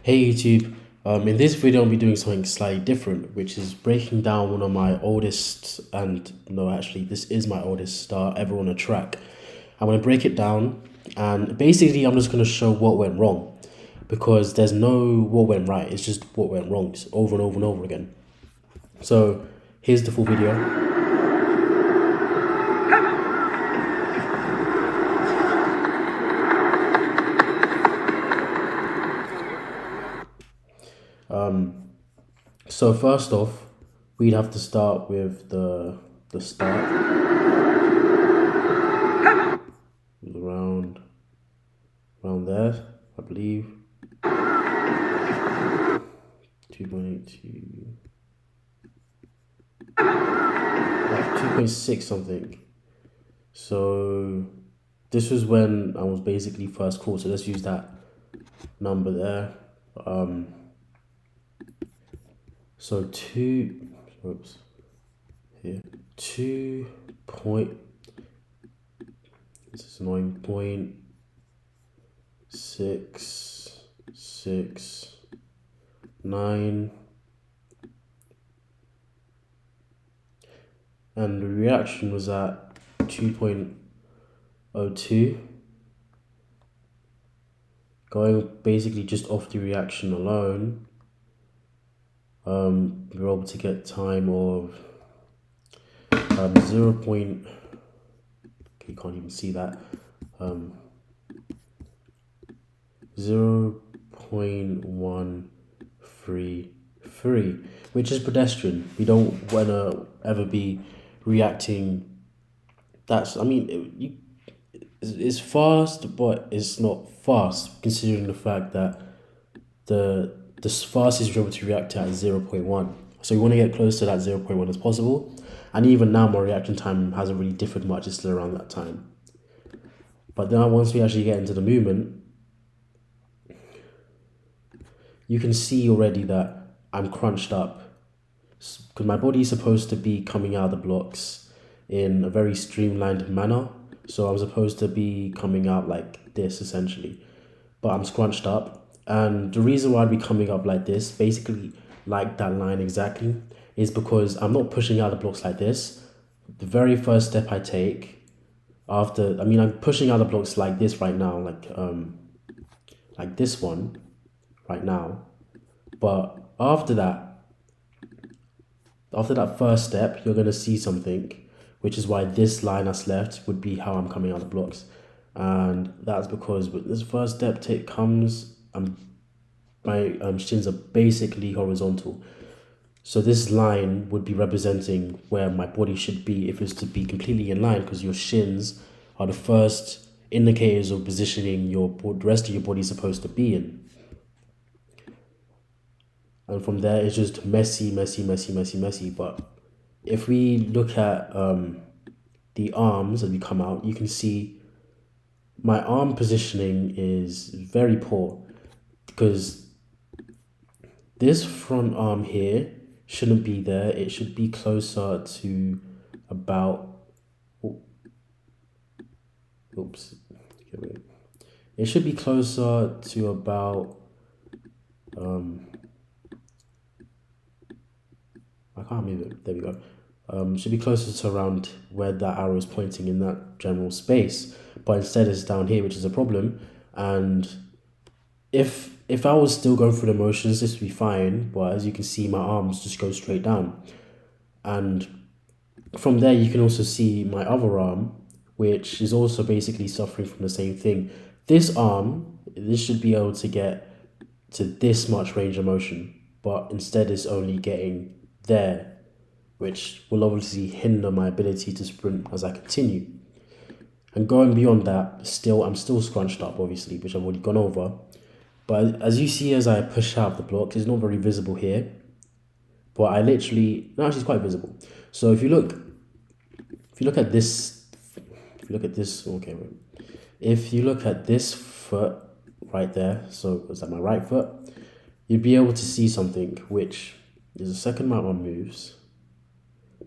Hey YouTube, in this video I'll be doing something slightly different, which is breaking down one of my oldest, and no actually this is my oldest star ever on a track. I'm going to break it down and basically I'm just going to show what went wrong, because there's no what went right, it's just what went wrong, it's over and over and over again. So here's the full video. So first off, we'd have to start with the start. Around there, I believe. 2.82. 2.6 something. So this was when I was basically first called. So let's use that number there. So 2 point, this is annoying, 0.669, and the reaction was at 2.02. Going basically just off the reaction alone, we were able to get time of 0. Okay, you can't even see that. 0.133, which is pedestrian. We don't want to ever be reacting. It's fast, but it's not fast considering the fact that the fastest you're able to react at is 0.1. So we want to get close to that 0.1 as possible. And even now, my reaction time hasn't really differed much. It's still around that time. But then once we actually get into the movement, you can see already that I'm crunched up, because my body is supposed to be coming out of the blocks in a very streamlined manner. So I'm supposed to be coming out like this essentially, but I'm scrunched up. And the reason why I'd be coming up like this, basically like that line exactly, is because I'm not pushing out the blocks like this. The very first step I take after, I'm pushing out the blocks like this right now, like this one right now. But after that first step, you're going to see something, which is why this line that's left would be how I'm coming out the blocks. And that's because with this first step comes, my shins are basically horizontal. So this line would be representing where my body should be if it's to be completely in line, because your shins are the first indicators of positioning the rest of your body is supposed to be in. And from there, it's just messy. But if we look at the arms as we come out, you can see my arm positioning is very poor, because this front arm here shouldn't be there. It should be closer to about, it should be closer to about, I can't move it, there we go. Should be closer to around where that arrow is pointing in that general space, but instead it's down here, which is a problem. And if I was still going through the motions, this would be fine, but as you can see, my arms just go straight down. And from there, you can also see my other arm, which is also basically suffering from the same thing. This arm, this should be able to get to this much range of motion, but instead it's only getting there, which will obviously hinder my ability to sprint as I continue. And going beyond that, I'm still scrunched up, obviously, which I've already gone over. But as you see, as I push out the blocks, it's not very visible here, but actually it's quite visible. So if you look at this, if you look at this foot right there, so is that my right foot, you'd be able to see something, which is the second my arm moves,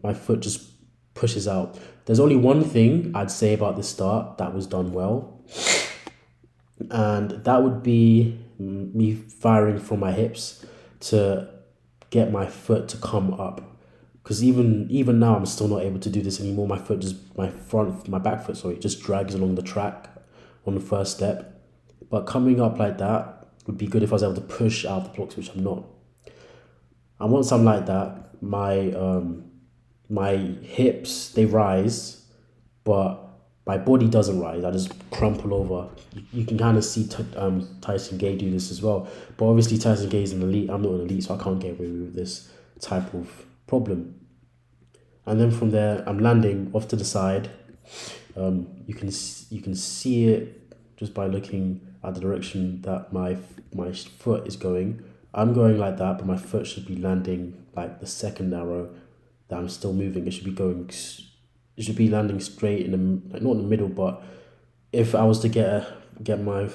my foot just pushes out. There's only one thing I'd say about the start that was done well, and that would be me firing from my hips to get my foot to come up. Because even now, I'm still not able to do this anymore. My back foot, sorry, just drags along the track on the first step. But coming up like that would be good if I was able to push out the blocks, which I'm not. And once I'm like that, my hips, they rise, but my body doesn't rise. I just crumple over. You can kind of see Tyson Gay do this as well. But obviously Tyson Gay is an elite. I'm not an elite, so I can't get away with this type of problem. And then from there, I'm landing off to the side. You can see it just by looking at the direction that my foot is going. I'm going like that, but my foot should be landing like the second arrow that I'm still moving. It should be landing straight in the, like, not in the middle, but if I was to get my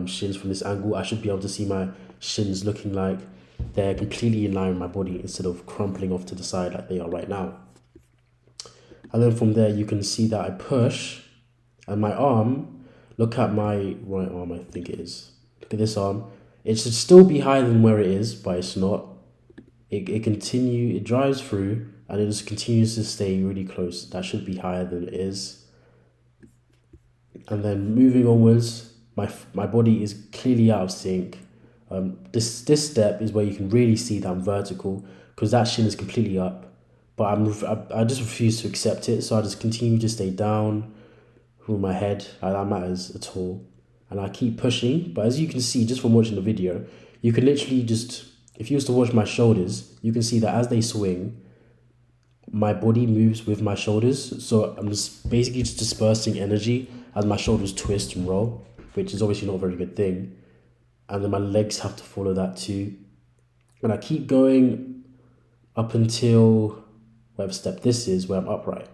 shins from this angle, I should be able to see my shins looking like they're completely in line with my body instead of crumpling off to the side like they are right now. And then from there, you can see that I push, and my arm, look at my right arm, I think it is. Look at this arm. It should still be higher than where it is, but it's not. It drives through, and it just continues to stay really close. That should be higher than it is. And then moving onwards, my body is clearly out of sync. This step is where you can really see that I'm vertical, because that shin is completely up. But I just refuse to accept it, so I just continue to stay down with my head. That matters at all. And I keep pushing, but as you can see just from watching the video, you can literally just, if you was to watch my shoulders, you can see that as they swing, my body moves with my shoulders. So I'm just basically just dispersing energy as my shoulders twist and roll, which is obviously not a very good thing. And then my legs have to follow that too. And I keep going up until whatever step this is, where I'm upright.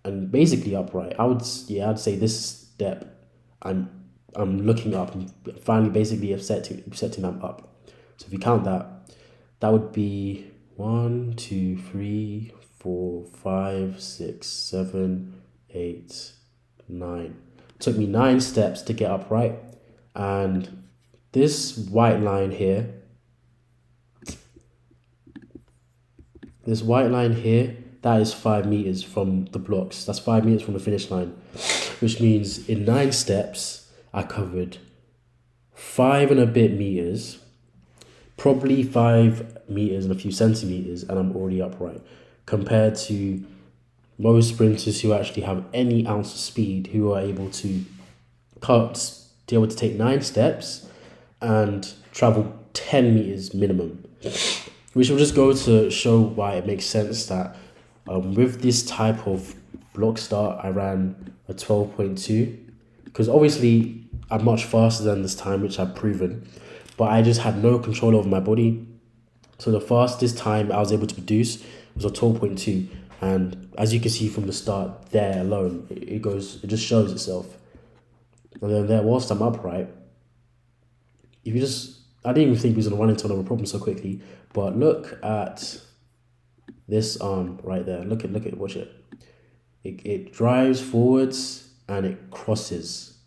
And basically upright, I'd say this step, I'm looking up and finally basically accepting I'm up. So if you count that, that would be 1, 2, 3, 4, 5, 6, 7, 8, 9. It took me 9 steps to get upright, and this white line here, that is 5 meters from the blocks. That's 5 meters from the finish line, which means in 9 steps, I covered 5 and a bit meters, probably 5 meters and a few centimeters, and I'm already upright. Compared to most sprinters who actually have any ounce of speed, who are able to take 9 steps and travel 10 meters minimum, which will just go to show why it makes sense that with this type of block start, I ran a 12.2, because obviously I'm much faster than this time, which I've proven, but I just had no control over my body. So the fastest time I was able to produce was a 12.2, and as you can see from the start there alone, it just shows itself. And then there, whilst I'm upright, I didn't even think we was gonna run into another problem so quickly, but look at this arm right there. Look at watch it. It drives forwards and it crosses.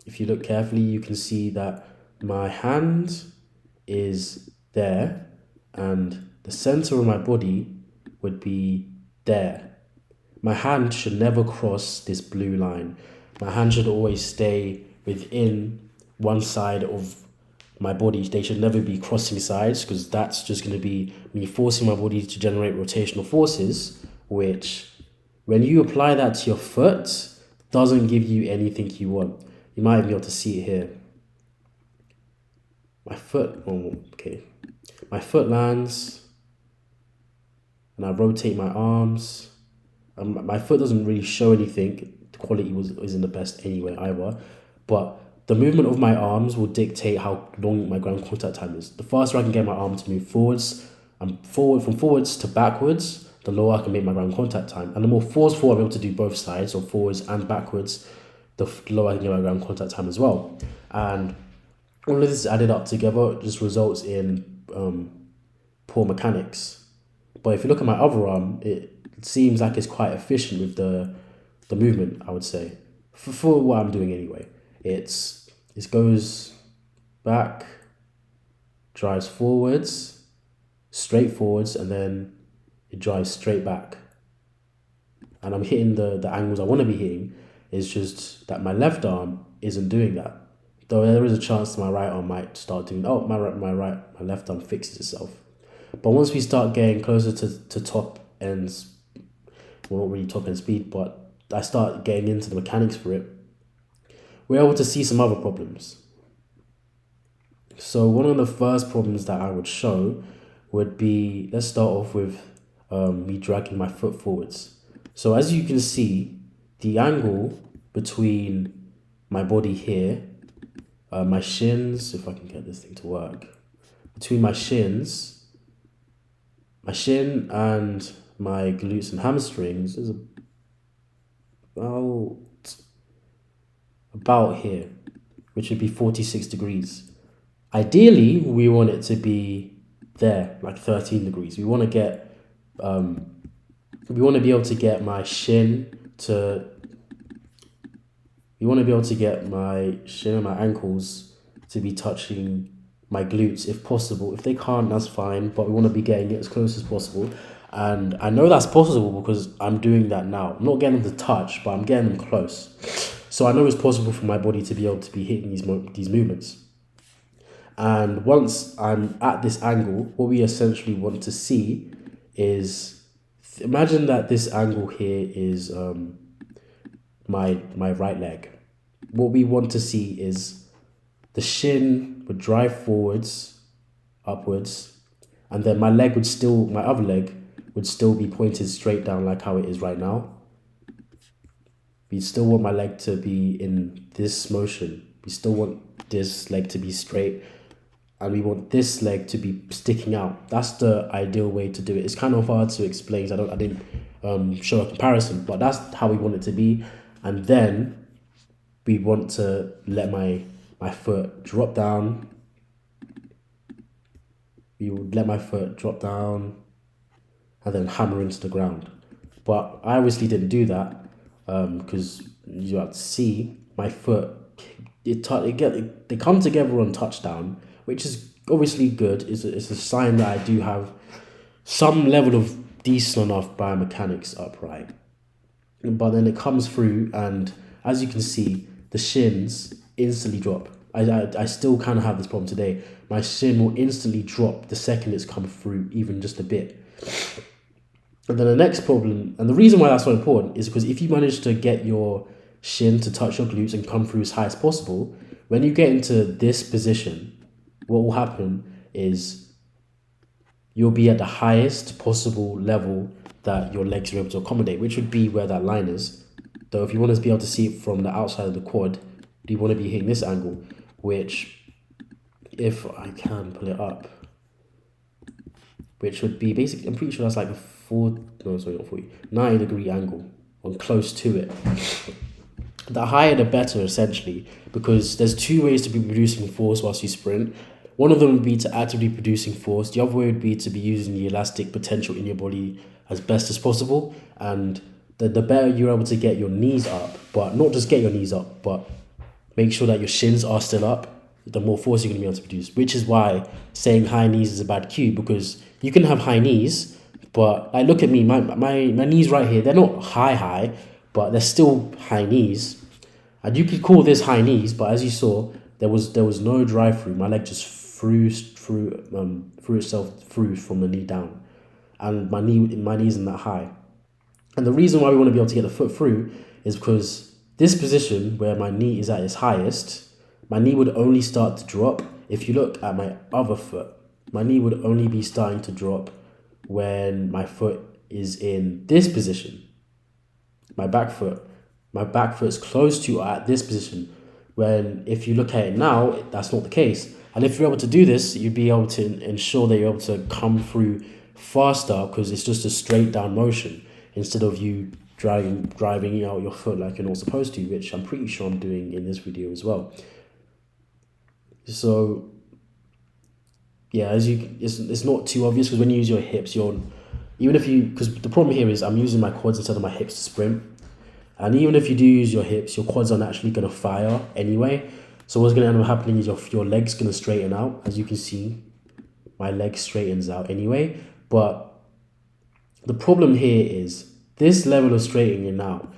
If you look carefully, you can see that my hand is there and the center of my body would be there. My hand should never cross this blue line. My hand should always stay within one side of my body. They should never be crossing sides, because that's just going to be me forcing my body to generate rotational forces, which when you apply that to your foot, doesn't give you anything you want. You might even be able to see it here. My foot lands, and I rotate my arms. My foot doesn't really show anything. The quality isn't the best anyway either. But the movement of my arms will dictate how long my ground contact time is. The faster I can get my arm to move forwards, from forwards to backwards, the lower I can make my ground contact time. And the more forceful I'm able to do both sides, or forwards and backwards, the lower I can get my ground contact time as well. And all of this added up together just results in poor mechanics. But if you look at my other arm, it seems like it's quite efficient with the movement, I would say. For what I'm doing anyway. It goes back, drives forwards, straight forwards, and then it drives straight back. And I'm hitting the angles I want to be hitting. It's just that my left arm isn't doing that. Though there is a chance my right arm might start doing, my left arm fixes itself. But once we start getting closer to top ends, well, not really top end speed, but I start getting into the mechanics for it, we're able to see some other problems. So one of the first problems that I would show would be, let's start off with me dragging my foot forwards. So as you can see, the angle between my body here, my shins, if I can get this thing to work, between my shin and my glutes and hamstrings is about here, which would be 46 degrees. Ideally, we want it to be there, like 13 degrees. We want to get, we want to be able to get my shin to, we want to be able to get my shin and my ankles to be touching my glutes if possible. If they can't, that's fine, but we want to be getting it as close as possible. And I know that's possible because I'm doing that now. I'm not getting them to touch, but I'm getting them close. So I know it's possible for my body to be able to be hitting these movements. And once I'm at this angle, what we essentially want to see is, imagine that this angle here is my right leg. What we want to see is the shin would drive forwards, upwards, and then my other leg would still be pointed straight down like how it is right now. We still want my leg to be in this motion. We still want this leg to be straight, and we want this leg to be sticking out. That's the ideal way to do it. It's kind of hard to explain. I didn't show a comparison, but that's how we want it to be. And then we want to let my foot drop down. We would let my foot drop down and then hammer into the ground. But I obviously didn't do that because you have to see my foot, they come together on touchdown, which is obviously good. It's a sign that I do have some level of decent enough biomechanics upright. But then it comes through, and as you can see, the shins instantly drop. I still kind of have this problem today. My shin will instantly drop the second it's come through, even just a bit. And then the next problem, and the reason why that's so important, is because if you manage to get your shin to touch your glutes and come through as high as possible, when you get into this position, what will happen is you'll be at the highest possible level that your legs are able to accommodate, which would be where that line is. Though if you want to be able to see it from the outside of the quad, you want to be hitting this angle, which, if I can pull it up, which would be basically, I'm pretty sure that's like a 90 degree angle, or close to it. The higher the better, essentially, because there's two ways to be producing force whilst you sprint. One of them would be to actively producing force. The other way would be to be using the elastic potential in your body as best as possible. And the better you're able to get your knees up, but not just get your knees up, but make sure that your shins are still up, the more force you're going to be able to produce. Which is why saying high knees is a bad cue, because you can have high knees, but like, look at me, my knees right here, they're not high, but they're still high knees. And you could call this high knees, but as you saw, there was no drive through. My leg just threw itself through from the knee down, and my knee isn't that high. And the reason why we want to be able to get the foot through is because this position where my knee is at its highest, my knee would only start to drop. If you look at my other foot, my knee would only be starting to drop when my foot is in this position. My back foot is close to at this position. When if you look at it now, that's not the case. And if you're able to do this, you'd be able to ensure that you're able to come through faster, because it's just a straight down motion instead of you driving out your foot like you're not supposed to, which I'm pretty sure I'm doing in this video as well. So yeah, it's not too obvious, because when you use your hips, because the problem here is I'm using my quads instead of my hips to sprint. And even if you do use your hips, your quads are naturally going to fire anyway. So what's going to end up happening is your leg's going to straighten out. As you can see, my leg straightens out anyway. But the problem here is this level of straightening out,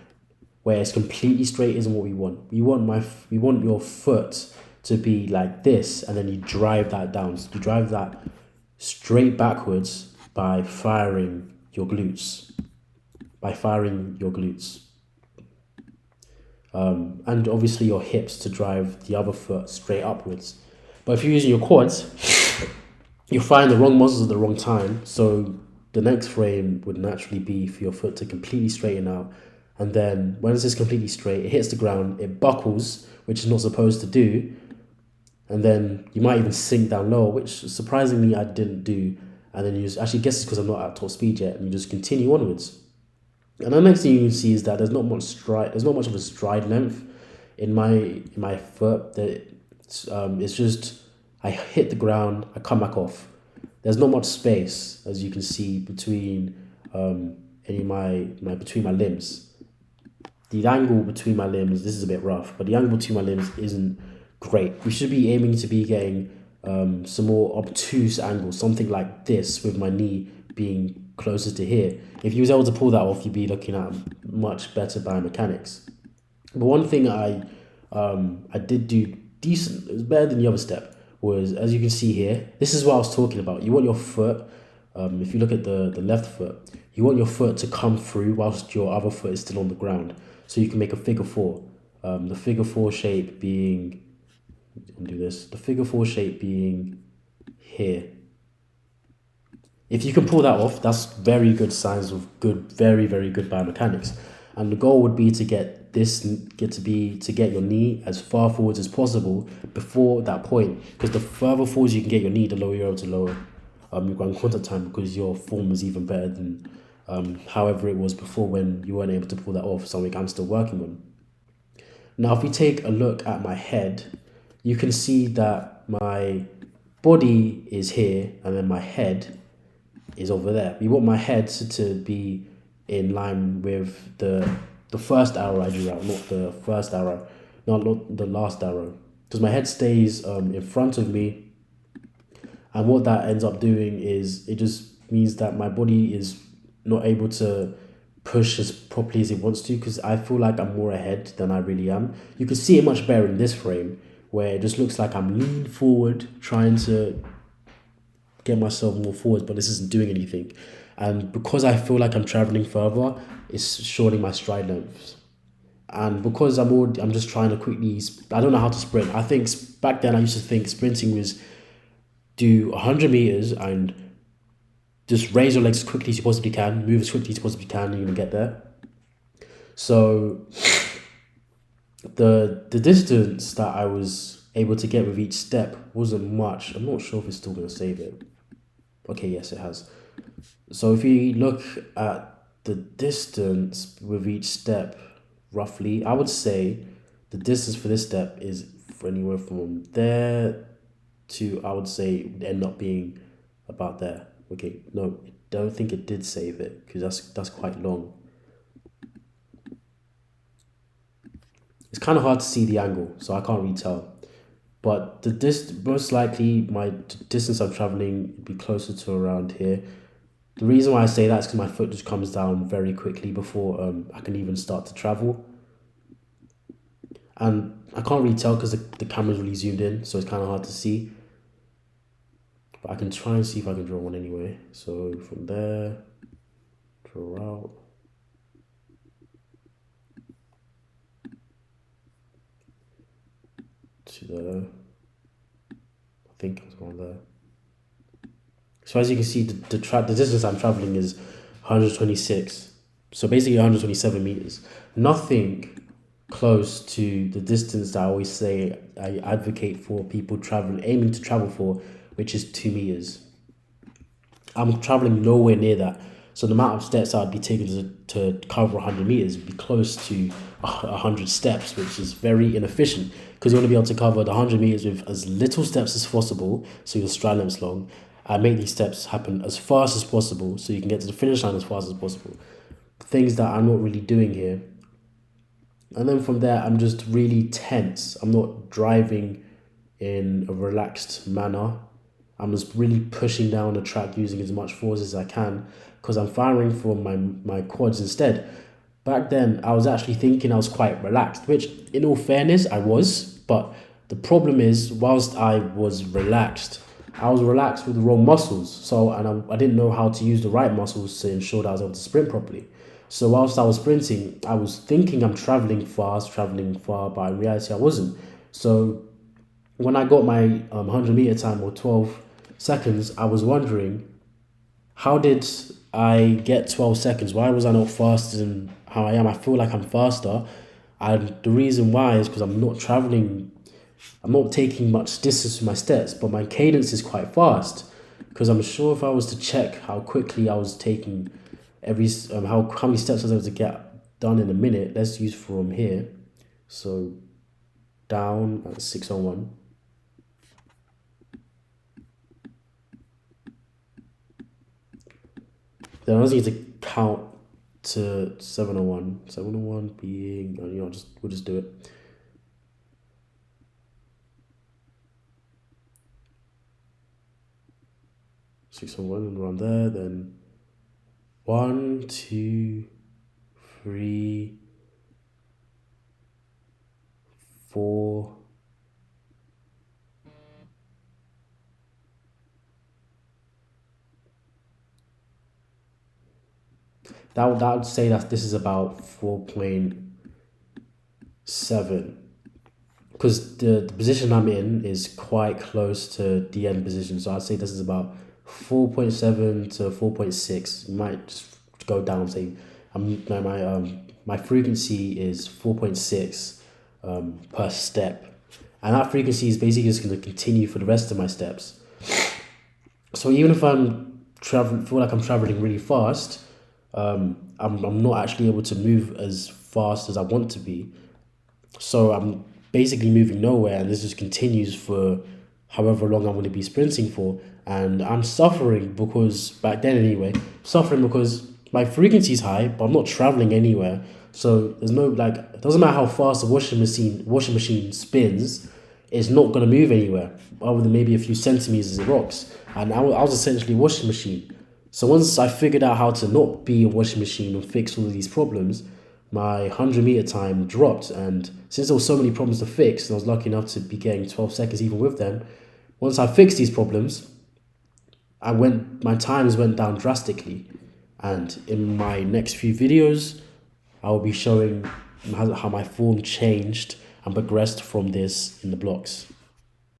where it's completely straight, isn't what we want. We want your foot to be like this, and then you drive that down. So you drive that straight backwards by firing your glutes. And obviously your hips to drive the other foot straight upwards. But if you're using your quads, you're firing the wrong muscles at the wrong time. So the next frame would naturally be for your foot to completely straighten out. And then once it's completely straight, it hits the ground, it buckles, which is not supposed to do. And then you might even sink down lower, which surprisingly I didn't do. And then you just, actually guess it's because I'm not at top speed yet, and you just continue onwards. And the next thing you can see is that there's not much of a stride length in my foot. It's just I hit the ground, I come back off. There's not much space, as you can see, between between my limbs. The angle between my limbs, this is a bit rough, but the angle between my limbs isn't great. We should be aiming to be getting some more obtuse angles, something like this, with my knee being closer to here. If you was able to pull that off, you'd be looking at much better biomechanics. But one thing I did do decent, it was better than the other step, was, as you can see here, this is what I was talking about. You want your foot, if you look at the left foot, you want your foot to come through whilst your other foot is still on the ground. So you can make a figure four. The figure four shape being, the figure four shape being here. If you can pull that off, that's very good signs of very, very good biomechanics. And the goal would be to get your knee as far forwards as possible before that point. Because the further forwards you can get your knee, the lower you're able to lower your ground contact time, because your form is even better than however it was before when you weren't able to pull that off, something I'm still working on. Now, if we take a look at my head, you can see that my body is here and then my head is over there. We want my head to be in line with the first arrow I drew out, not the first arrow, not the last arrow. Because my head stays in front of me, and what that ends up doing is it just means that my body is not able to push as properly as it wants to, because I feel like I'm more ahead than I really am. You can see it much better in this frame, where it just looks like I'm leaning forward, trying to get myself more forward, but this isn't doing anything. And because I feel like I'm traveling further, it's shortening my stride lengths. And because I'm just trying to quickly, I don't know how to sprint. I think back then I used to think sprinting was do 100 meters and just raise your legs as quickly as you possibly can, move as quickly as you possibly can, and you're gonna get there. So the distance that I was able to get with each step wasn't much. I'm not sure if it's still gonna save it. Okay, yes, it has. So if you look at the distance with each step, roughly, I would say the distance for this step is anywhere from there to, I would say, would end up being about there. Okay, no, I don't think it did save it, because that's quite long. It's kind of hard to see the angle, so I can't really tell. But most likely my distance I'm traveling would be closer to around here. The reason why I say that is because my foot just comes down very quickly before I can even start to travel. And I can't really tell because the camera's really zoomed in, so it's kind of hard to see. But I can try and see if I can draw one anyway. So from there, draw out. To there. I think it's going there. So as you can see, the distance I'm traveling is 126. So basically 127 meters. Nothing close to the distance that I always say I advocate for people aiming to travel for, which is 2 meters. I'm traveling nowhere near that. So the amount of steps I'd be taking to cover 100 meters would be close to 100 steps, which is very inefficient, because you want to be able to cover the 100 meters with as little steps as possible, so your stride length's long, and make these steps happen as fast as possible, so you can get to the finish line as fast as possible. Things that I'm not really doing here. And then from there, I'm just really tense. I'm not driving in a relaxed manner. I'm just really pushing down the track using as much force as I can because I'm firing from my quads instead. Back then, I was actually thinking I was quite relaxed, which, in all fairness, I was. But the problem is, whilst I was relaxed with the wrong muscles. So, and I didn't know how to use the right muscles to ensure that I was able to sprint properly. So, whilst I was sprinting, I was thinking I'm traveling fast, traveling far, but in reality, I wasn't. So, when I got my 100-meter time or 12 seconds, I was wondering, how did I get 12 seconds? Why was I not faster than how I am? I feel like I'm faster. And the reason why is because I'm not taking much distance with my steps, but my cadence is quite fast. Because I'm sure if I was to check how quickly I was taking how many steps I was able to get done in a minute, let's use from here. So down at 601. Then I also need to count to 701. 701 being, we'll just do it. Six on one and around there, then 1, 2, 3, 4. That would say that this is about 4.7 because the position I'm in is quite close to the end position. So I'd say this is about 4.7 to 4.6. Might just go down. Say my frequency is 4.6 per step, and that frequency is basically just going to continue for the rest of my steps. So even if feel like I'm traveling really fast, I'm not actually able to move as fast as I want to be. So I'm basically moving nowhere, and this just continues for however long I'm going to be sprinting for. And I'm suffering because, back then anyway, my frequency is high, but I'm not traveling anywhere. So there's no, like, it doesn't matter how fast the washing machine spins, it's not going to move anywhere other than maybe a few centimeters as it rocks. And I was essentially a washing machine. So once I figured out how to not be a washing machine and fix all of these problems, my 100-meter time dropped. And since there were so many problems to fix, and I was lucky enough to be getting 12 seconds even with them, once I fixed these problems, my times went down drastically. And in my next few videos, I will be showing how my form changed and progressed from this in the blocks.